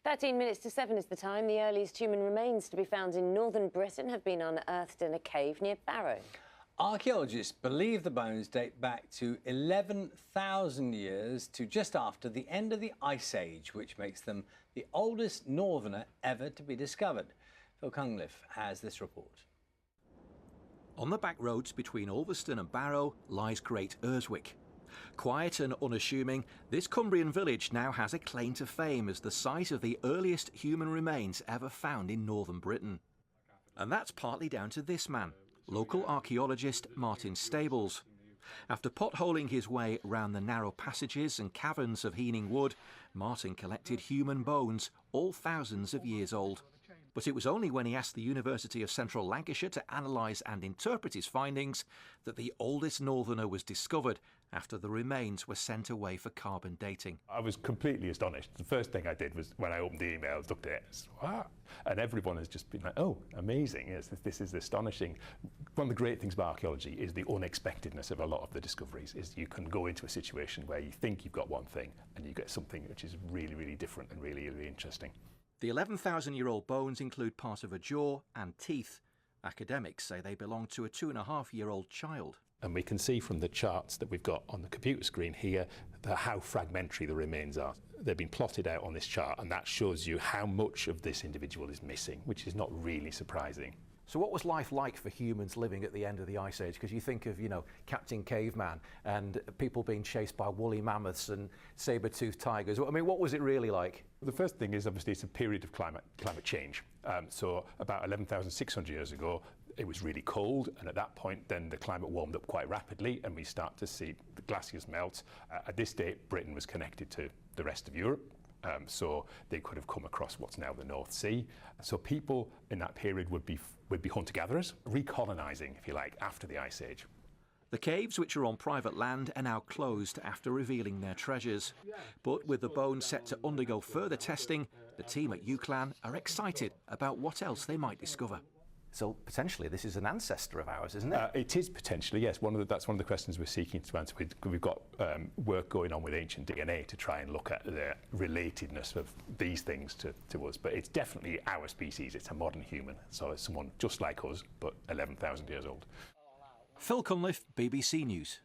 13 minutes to 7 is the time. The earliest human remains to be found in northern Britain have been unearthed in a cave near Barrow. Archaeologists believe the bones date back to 11,000 years to just after the end of the Ice Age, which makes them the oldest northerner ever to be discovered. Phil Cunliffe has this report. On the back roads between Ulverston and Barrow lies Great Urswick. Quiet and unassuming, this Cumbrian village now has a claim to fame as the site of the earliest human remains ever found in northern Britain. And that's partly down to this man, local archaeologist Martin Stables. After potholing his way round the narrow passages and caverns of Heening Wood, Martin collected human bones, all thousands of years old. But it was only when he asked the University of Central Lancashire to analyse and interpret his findings that the oldest northerner was discovered after the remains were sent away for carbon dating. I was completely astonished. The first thing I did was, when I opened the email, I looked at it, wow. And everyone has just been like, oh, amazing, yes, this is astonishing. One of the great things about archaeology is the unexpectedness of a lot of the discoveries, is you can go into a situation where you think you've got one thing and you get something which is really, really different and really, really interesting. The 11,000-year-old bones include part of a jaw and teeth. Academics say they belong to a 2.5-year-old child. And we can see from the charts that we've got on the computer screen here how fragmentary the remains are. They've been plotted out on this chart, and that shows you how much of this individual is missing, which is not really surprising. So what was life like for humans living at the end of the Ice Age? Because you think of, Captain Caveman and people being chased by woolly mammoths and saber-toothed tigers. I mean, what was it really like? The first thing is, obviously, it's a period of climate change. So about 11,600 years ago, it was really cold, and at that point, then the climate warmed up quite rapidly, and we start to see the glaciers melt. At this date, Britain was connected to the rest of Europe. So they could have come across what's now the North Sea. So people in that period would be hunter-gatherers, recolonising, if you like, after the Ice Age. The caves, which are on private land, are now closed after revealing their treasures. But with the bones set to undergo further testing, the team at UCLan are excited about what else they might discover. So potentially this is an ancestor of ours, isn't it? It is potentially, yes. That's one of the questions we're seeking to answer. We've got work going on with ancient DNA to try and look at the relatedness of these things to us. But it's definitely our species. It's a modern human. So it's someone just like us, but 11,000 years old. Phil Cunliffe, BBC News.